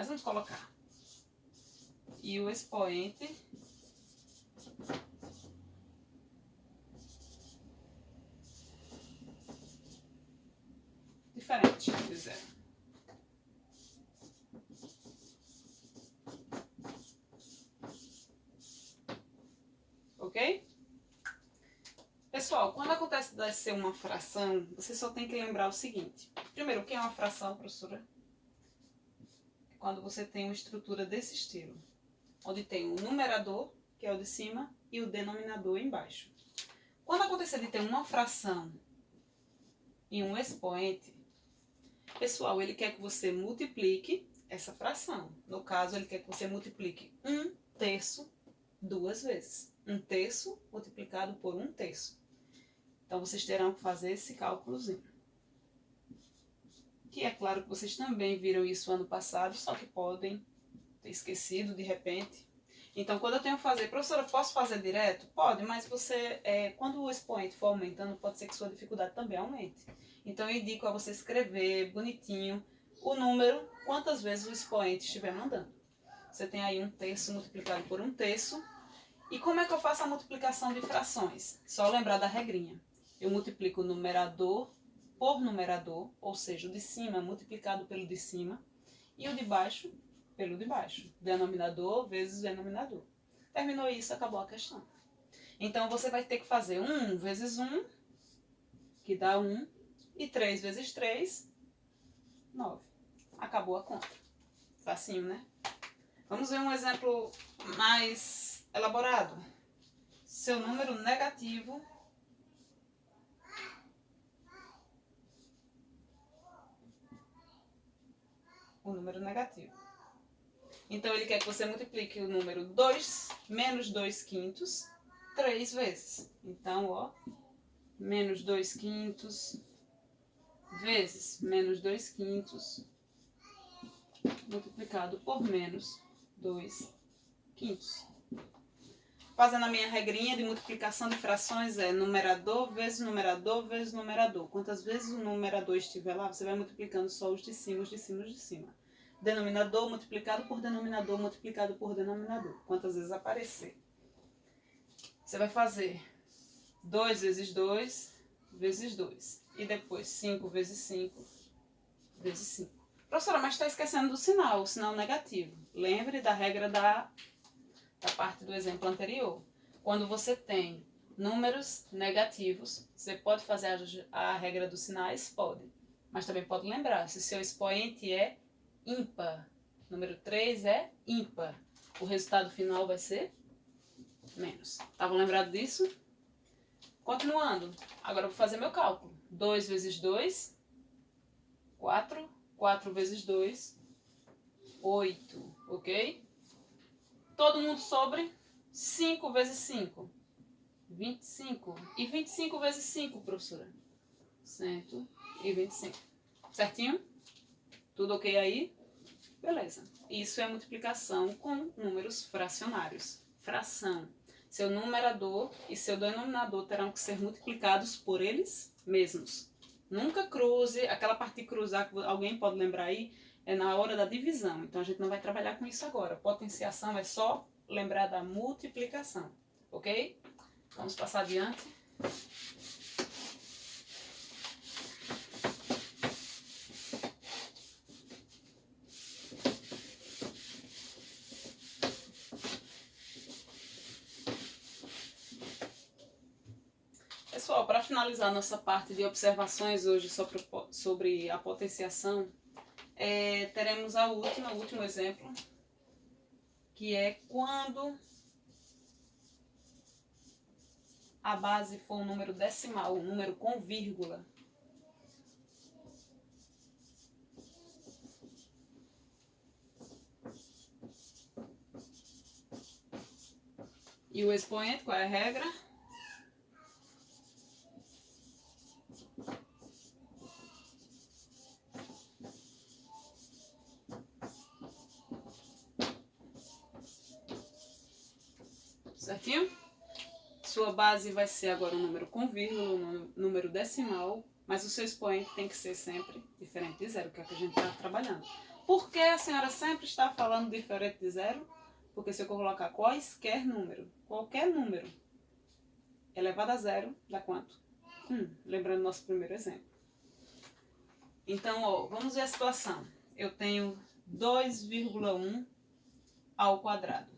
Mas vamos colocar. E o expoente diferente de zero. Ok? Pessoal, quando acontece de ser uma fração, você só tem que lembrar o seguinte. Primeiro, o que é uma fração, professora? Quando você tem uma estrutura desse estilo, onde tem o numerador, que é o de cima, e o denominador embaixo. Quando acontecer de ter uma fração e um expoente, pessoal, ele quer que você multiplique essa fração. No caso, ele quer que você multiplique 1/3 duas vezes. 1/3 multiplicado por 1/3. Então, vocês terão que fazer esse cálculozinho. Que é claro que vocês também viram isso ano passado, só que podem ter esquecido de repente. Então, quando eu tenho que fazer, professora, posso fazer direto? Pode, mas você, quando o expoente for aumentando, pode ser que sua dificuldade também aumente. Então, eu indico a você escrever bonitinho o número, quantas vezes o expoente estiver mandando. Você tem aí 1/3 multiplicado por 1/3. E como é que eu faço a multiplicação de frações? Só lembrar da regrinha. Eu multiplico o numerador por numerador, ou seja, o de cima multiplicado pelo de cima, e o de baixo pelo de baixo. Denominador vezes denominador. Terminou isso, acabou a questão. Então, você vai ter que fazer 1 vezes 1, que dá 1, e 3 vezes 3, 9. Acabou a conta. Facinho, né? Vamos ver um exemplo mais elaborado. Seu número negativo o número negativo. Então, ele quer que você multiplique o número 2 menos 2/5 3 vezes. Então, ó, menos 2/5 vezes menos 2/5 multiplicado por menos 2/5. Fazendo a minha regrinha de multiplicação de frações é numerador vezes numerador vezes numerador. Quantas vezes o numerador estiver lá, você vai multiplicando só os de cima, os de cima, os de cima. Denominador multiplicado por denominador multiplicado por denominador. Quantas vezes aparecer. Você vai fazer 2 vezes 2 vezes 2. E depois 5 vezes 5 vezes 5. Professora, mas está esquecendo do sinal, o sinal negativo. Lembre da regra da parte do exemplo anterior. Quando você tem números negativos, você pode fazer a regra dos sinais? Pode. Mas também pode lembrar, se seu expoente é ímpar, número 3 é ímpar, o resultado final vai ser menos. Estavam lembrados disso? Continuando, agora eu vou fazer meu cálculo. 2 vezes 2, 4. 4 vezes 2, 8, ok? Todo mundo sobre 5 vezes 5, 25. E 25 vezes 5, professora? 125. Certinho? Tudo ok aí? Beleza. Isso é multiplicação com números fracionários. Fração. Seu numerador e seu denominador terão que ser multiplicados por eles mesmos. Nunca cruze, aquela parte de cruzar que alguém pode lembrar aí, é na hora da divisão. Então a gente não vai trabalhar com isso agora. Potenciação é só lembrar da multiplicação. Ok? Vamos passar adiante. Pessoal, para finalizar nossa parte de observações hoje sobre a potenciação, teremos o último exemplo, que é quando a base for um número decimal, um número com vírgula. E o expoente, qual é a regra? Certinho? Sua base vai ser agora um número com vírgula, um número decimal, mas o seu expoente tem que ser sempre diferente de zero, que é o que a gente está trabalhando. Por que a senhora sempre está falando diferente de zero? Porque se eu colocar qualquer número elevado a zero, dá quanto? Lembrando nosso primeiro exemplo. Então, ó, vamos ver a situação. Eu tenho 2,1 ao quadrado.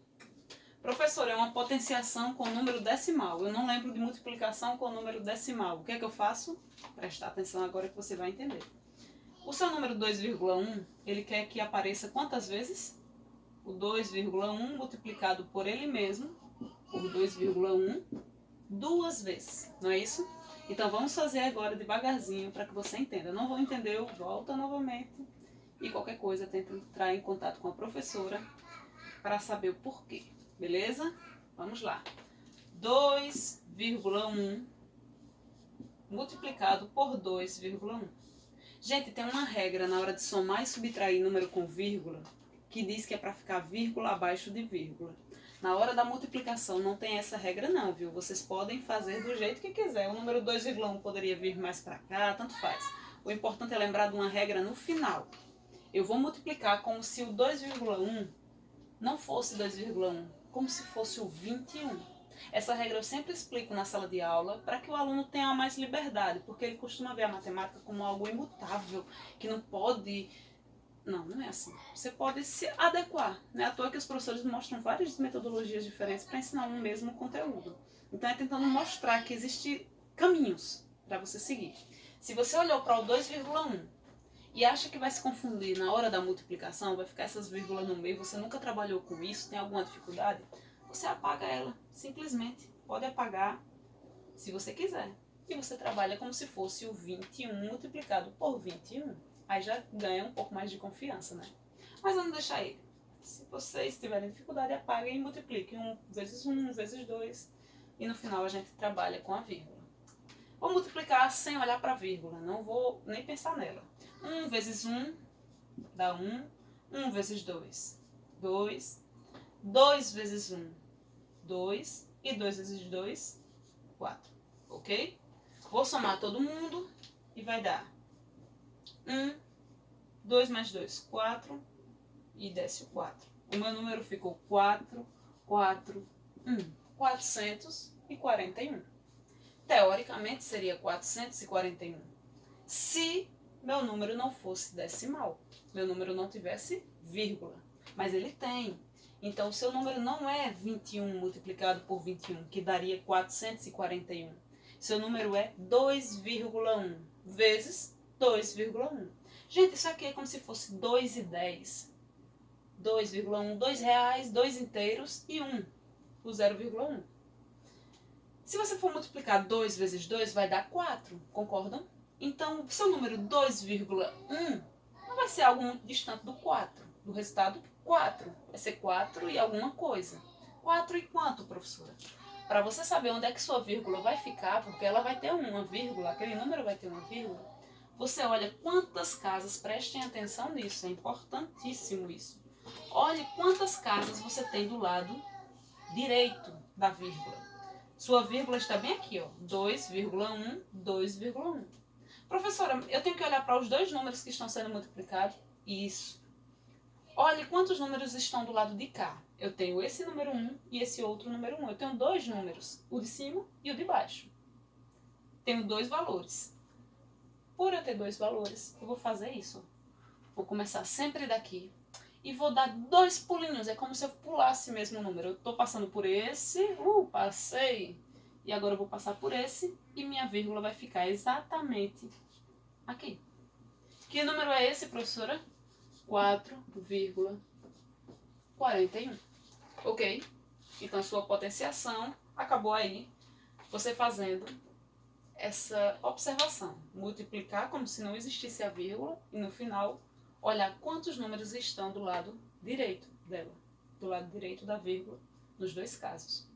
Professor, é uma potenciação com número decimal. Eu não lembro de multiplicação com número decimal. O que é que eu faço? Prestar atenção agora que você vai entender. O seu número 2,1, ele quer que apareça quantas vezes? O 2,1 multiplicado por ele mesmo, por 2,1, 2 vezes. Não é isso? Então vamos fazer agora devagarzinho para que você entenda. Não vou entender, eu volto novamente. E qualquer coisa, tenta entrar em contato com a professora para saber o porquê. Beleza? Vamos lá. 2,1 multiplicado por 2,1. Gente, tem uma regra na hora de somar e subtrair número com vírgula que diz que é para ficar vírgula abaixo de vírgula. Na hora da multiplicação não tem essa regra não, viu? Vocês podem fazer do jeito que quiser. O número 2,1 poderia vir mais para cá, tanto faz. O importante é lembrar de uma regra no final. Eu vou multiplicar como se o 2,1 não fosse 2,1, como se fosse o 21. Essa regra eu sempre explico na sala de aula para que o aluno tenha mais liberdade, porque ele costuma ver a matemática como algo imutável, que não pode... Não é assim. Você pode se adequar. Não é à toa que os professores mostram várias metodologias diferentes para ensinar um mesmo conteúdo. Então é tentando mostrar que existem caminhos para você seguir. Se você olhou para o 2,1 e acha que vai se confundir na hora da multiplicação, vai ficar essas vírgulas no meio, você nunca trabalhou com isso, tem alguma dificuldade, você apaga ela, simplesmente. Pode apagar se você quiser. E você trabalha como se fosse o 21 multiplicado por 21. Aí já ganha um pouco mais de confiança, né? Mas vamos deixar ele. Se vocês tiverem dificuldade, apaguem e multipliquem 1 vezes 1 vezes 2. E no final a gente trabalha com a vírgula. Vou multiplicar sem olhar para a vírgula, não vou nem pensar nela. 1 vezes 1 dá 1. 1 vezes 2, 2. 2 vezes 1, 2. E 2 vezes 2, 4. Ok? Vou somar todo mundo e vai dar 1, 2 mais 2, 4. E desce o 4. O meu número ficou 4, 4, 1. 441. Teoricamente seria 441. Se meu número não fosse decimal, meu número não tivesse vírgula, mas ele tem. Então o seu número não é 21 multiplicado por 21, que daria 441. Seu número é 2,1 vezes 2,1. Gente, isso aqui é como se fosse 2 e 10. 2,1, 2 reais, 2 inteiros e 1, o 0,1. Se você for multiplicar 2 vezes 2, vai dar 4, concordam? Então, o seu número 2,1 não vai ser algo muito distante do 4, do resultado 4. Vai ser 4 e alguma coisa. 4 e quanto, professora? Para você saber onde é que sua vírgula vai ficar, porque ela vai ter uma vírgula, aquele número vai ter uma vírgula, você olha quantas casas, prestem atenção nisso, é importantíssimo isso. Olhe quantas casas você tem do lado direito da vírgula. Sua vírgula está bem aqui, ó, 2,1, 2,1. Professora, eu tenho que olhar para os dois números que estão sendo multiplicados? Isso. Olhe quantos números estão do lado de cá. Eu tenho esse número 1 e esse outro número 1. Eu tenho dois números, o de cima e o de baixo. Tenho dois valores. Por eu ter dois valores, eu vou fazer isso. Vou começar sempre daqui e vou dar dois pulinhos. É como se eu pulasse mesmo o número. Eu estou passando por esse, passei. E agora eu vou passar por esse e minha vírgula vai ficar exatamente aqui. Que número é esse, professora? 4,41. Ok? Então sua potenciação acabou aí, você fazendo essa observação. Multiplicar como se não existisse a vírgula e no final olhar quantos números estão do lado direito dela, do lado direito da vírgula, nos dois casos.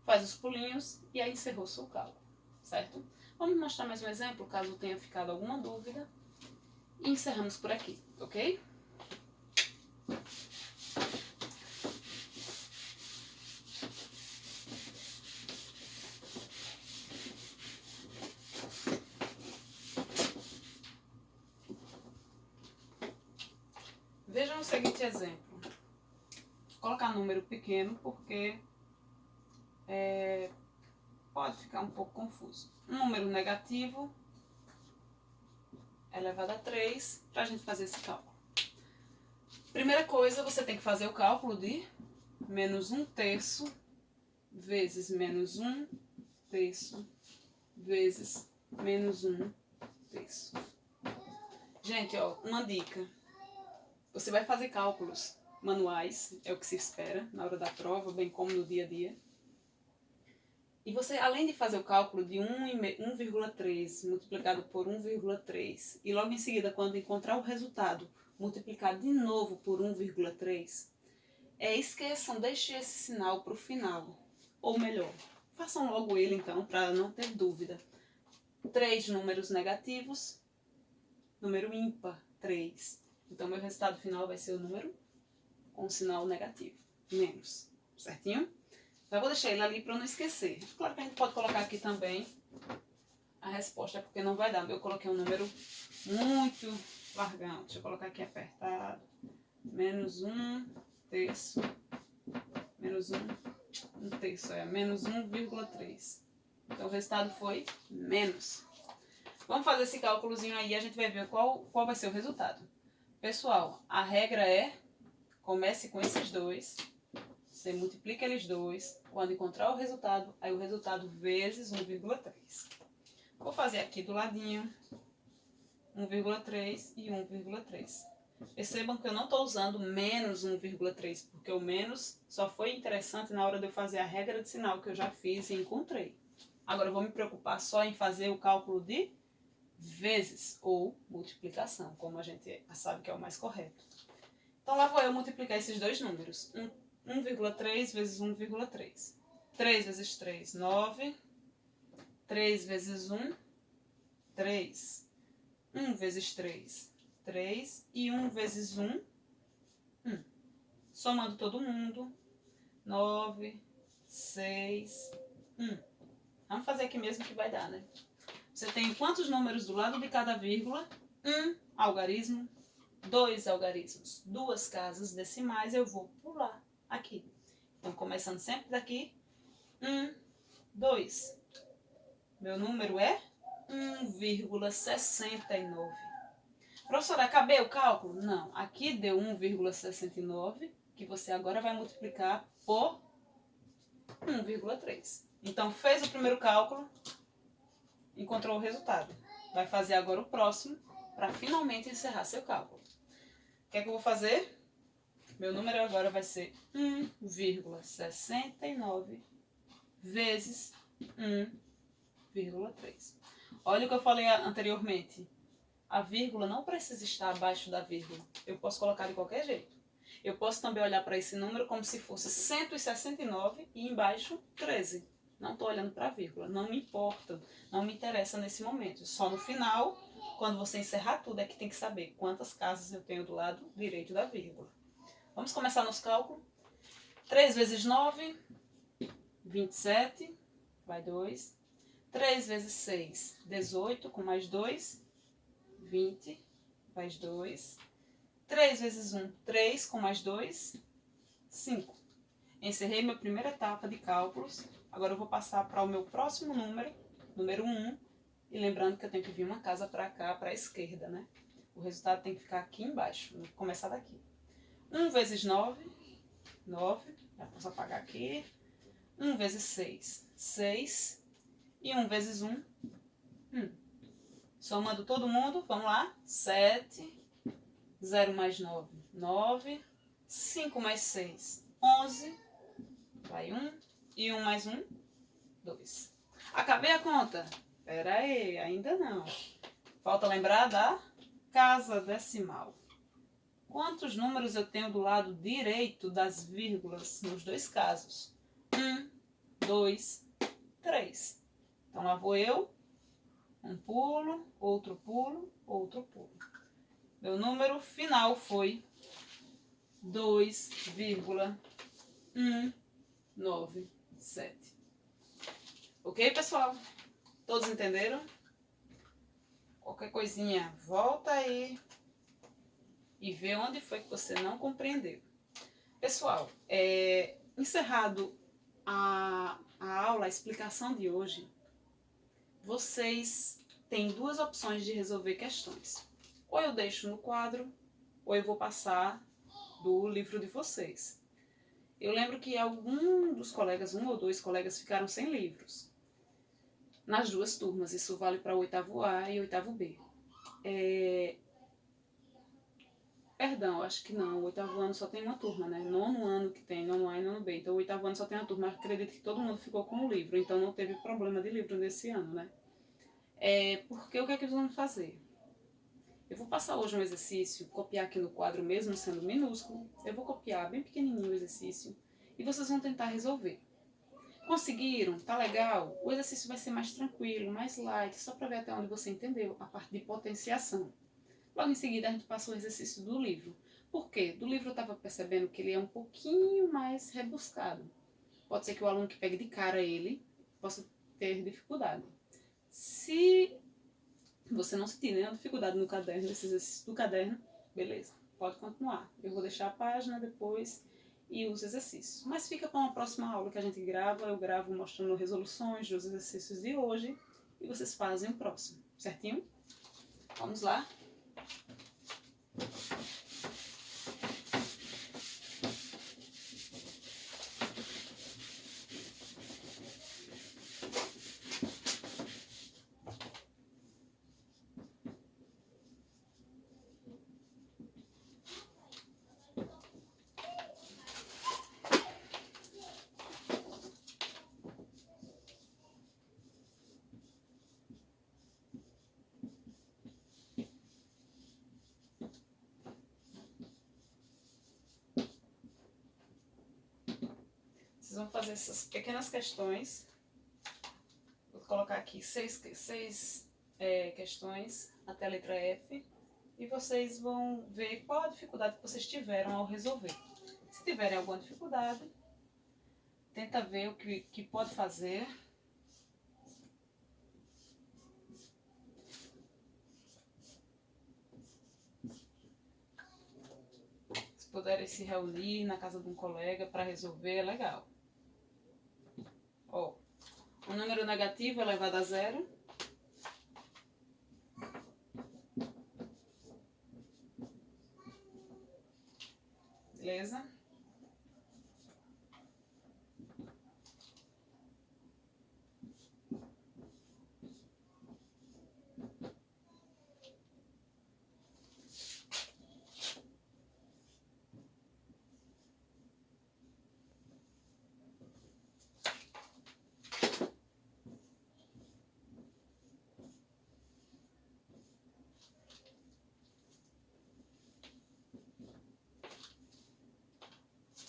Faz os pulinhos e aí encerrou seu cálculo, certo? Vamos mostrar mais um exemplo, caso tenha ficado alguma dúvida. E encerramos por aqui, ok? seguinte exemplo. Vou colocar número pequeno porque pode ficar um pouco confuso. Um número negativo elevado a 3 para a gente fazer esse cálculo. Primeira coisa, você tem que fazer o cálculo de menos 1/3 vezes menos 1/3 vezes menos 1/3. Gente, ó, uma dica. Você vai fazer cálculos manuais, é o que se espera na hora da prova, bem como no dia a dia. E você, além de fazer o cálculo de 1,3 multiplicado por 1,3 e logo em seguida, quando encontrar o resultado, multiplicar de novo por 1,3, esqueçam, deixe esse sinal para o final. Ou melhor, façam logo ele então, para não ter dúvida. 3 números negativos, número ímpar, 3. Então, meu resultado final vai ser o número com sinal negativo, menos, certinho? Então, eu vou deixar ele ali para eu não esquecer. Claro que a gente pode colocar aqui também a resposta, porque não vai dar. Eu coloquei um número muito largão. Deixa eu colocar aqui apertado. Menos 1/3. Menos 1/3, menos 1,3. Então, o resultado foi menos. Vamos fazer esse cálculozinho aí e a gente vai ver qual vai ser o resultado. Pessoal, a regra é, comece com esses dois, você multiplica eles dois, quando encontrar o resultado, aí o resultado vezes 1,3. Vou fazer aqui do ladinho, 1,3 e 1,3. Percebam que eu não estou usando menos 1,3, porque o menos só foi interessante na hora de eu fazer a regra de sinal que eu já fiz e encontrei. Agora eu vou me preocupar só em fazer o cálculo de vezes ou multiplicação, como a gente sabe que é o mais correto. Então lá vou eu multiplicar esses dois números. 1,3 vezes 1,3. 3 vezes 3, 9. 3 vezes 1, 3. 1 vezes 3, 3. E 1 vezes 1, 1. Somando todo mundo, 9, 6, 1. Vamos fazer aqui mesmo que vai dar, né? Você tem quantos números do lado de cada vírgula? 1 algarismo, 2 algarismos, 2 casas decimais, eu vou pular aqui. Então, começando sempre daqui, 1, 2. Meu número é 1,69. Professora, acabei o cálculo? Não, aqui deu 1,69, que você agora vai multiplicar por 1,3. Então, fez o primeiro cálculo, encontrou o resultado. Vai fazer agora o próximo para finalmente encerrar seu cálculo. O que é que eu vou fazer? Meu número agora vai ser 1,69 vezes 1,3. Olha o que eu falei anteriormente. A vírgula não precisa estar abaixo da vírgula. Eu posso colocar de qualquer jeito. Eu posso também olhar para esse número como se fosse 169 e embaixo 13. Não estou olhando para a vírgula. Não me importa. Não me interessa nesse momento. Só no final, quando você encerrar tudo, é que tem que saber quantas casas eu tenho do lado direito da vírgula. Vamos começar nosso cálculo. 3 vezes 9, 27, vai 2. 3 vezes 6, 18, com mais 2, 20, mais 2. 3 vezes 1, 3, com mais 2, 5. Encerrei minha primeira etapa de cálculos. Agora eu vou passar para o meu próximo número, número 1. E lembrando que eu tenho que vir uma casa para cá, para a esquerda, né? O resultado tem que ficar aqui embaixo. Vou começar daqui. 1 vezes 9, 9. Já posso apagar aqui. 1 vezes 6, 6. E 1 vezes 1, 1. Somando todo mundo, vamos lá. 7. 0 mais 9, 9. 5 mais 6, 11. Vai 1. E 1 mais 1, 2. Acabei a conta? Pera aí, ainda não. Falta lembrar da casa decimal. Quantos números eu tenho do lado direito das vírgulas nos dois casos? 1, 2, 3. Então lá vou eu. Um pulo, outro pulo, outro pulo. Meu número final foi 2,197. Ok, pessoal? Todos entenderam? Qualquer coisinha, volta aí e ver onde foi que você não compreendeu. Pessoal, encerrado a aula, a explicação de hoje, vocês têm duas opções de resolver questões. Ou eu deixo no quadro, ou eu vou passar do livro de vocês. Eu lembro que algum dos colegas, um ou dois colegas, ficaram sem livros. Nas duas turmas, isso vale para o oitavo A e oitavo B. Perdão, acho que não. O oitavo ano só tem uma turma, né? Nono ano que tem, nono A e nono B. Então o oitavo ano só tem uma turma. Acredito que todo mundo ficou com o livro, então não teve problema de livro nesse ano, né? Porque o que é que eles vão fazer? Eu vou passar hoje um exercício, copiar aqui no quadro mesmo sendo minúsculo. Eu vou copiar bem pequenininho o exercício e vocês vão tentar resolver. Conseguiram? Tá legal? O exercício vai ser mais tranquilo, mais light, só para ver até onde você entendeu a parte de potenciação. Logo em seguida a gente passa o exercício do livro. Por quê? Do livro eu estava percebendo que ele é um pouquinho mais rebuscado. Pode ser que o aluno que pegue de cara ele possa ter dificuldade. Se você não sentir nenhuma dificuldade no caderno, nesse exercício do caderno, beleza, pode continuar. Eu vou deixar a página depois e os exercícios. Mas fica para uma próxima aula que a gente grava, eu gravo mostrando resoluções dos exercícios de hoje e vocês fazem o próximo, certinho? Vamos lá? Vocês vão fazer essas pequenas questões. Vou colocar aqui seis questões até a letra F. E vocês vão ver qual a dificuldade que vocês tiveram ao resolver. Se tiverem alguma dificuldade, tenta ver o que pode fazer. Se puderem se reunir na casa de um colega para resolver, é legal. Ó, um número negativo elevado a zero. Beleza?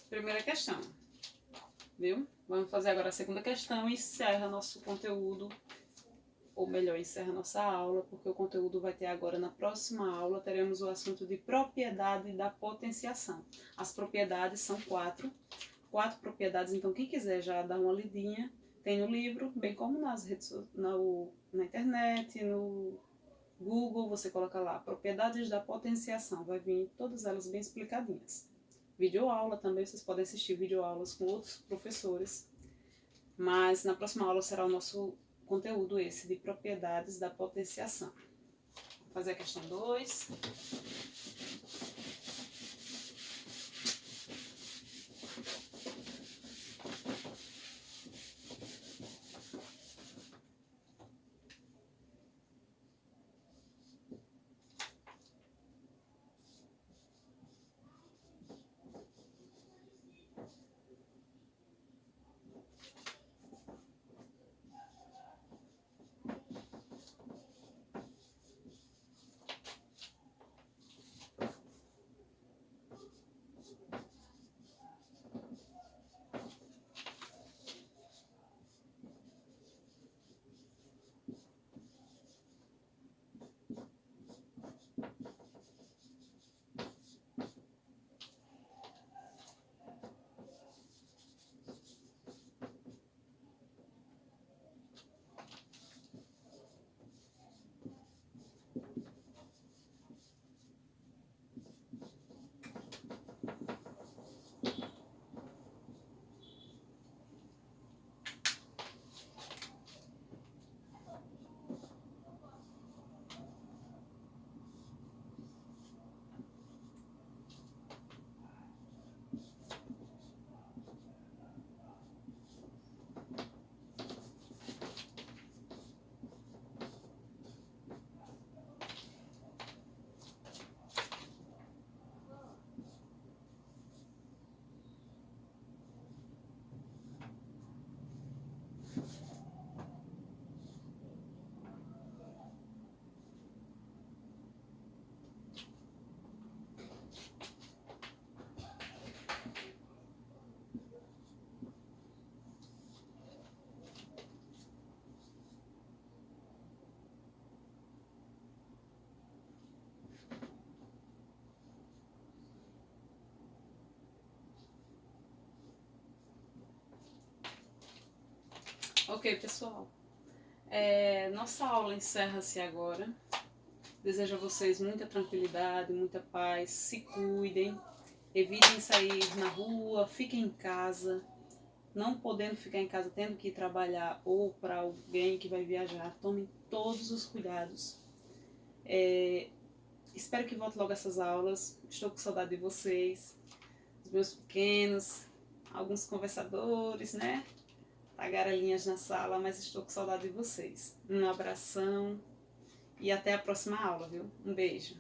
Primeira questão, viu? Vamos fazer agora a segunda questão e encerra nosso conteúdo, ou melhor, encerra nossa aula, porque o conteúdo vai ter agora na próxima aula, teremos o assunto de propriedade da potenciação. As propriedades são quatro propriedades, então quem quiser já dar uma lidinha, tem no livro, bem como nas redes, na internet, no Google, você coloca lá, propriedades da potenciação, vai vir todas elas bem explicadinhas. Videoaula também, vocês podem assistir videoaulas com outros professores, mas na próxima aula será o nosso conteúdo esse, de propriedades da potenciação. Vou fazer a questão 2. Ok, pessoal. Nossa aula encerra-se agora. Desejo a vocês muita tranquilidade, muita paz. Se cuidem. Evitem sair na rua. Fiquem em casa. Não podendo ficar em casa, tendo que ir trabalhar ou para alguém que vai viajar. Tomem todos os cuidados. Espero que volte logo essas aulas. Estou com saudade de vocês. Os meus pequenos. Alguns conversadores, né? Tagarelinhas na sala, mas estou com saudade de vocês. Um abração e até a próxima aula, viu? Um beijo.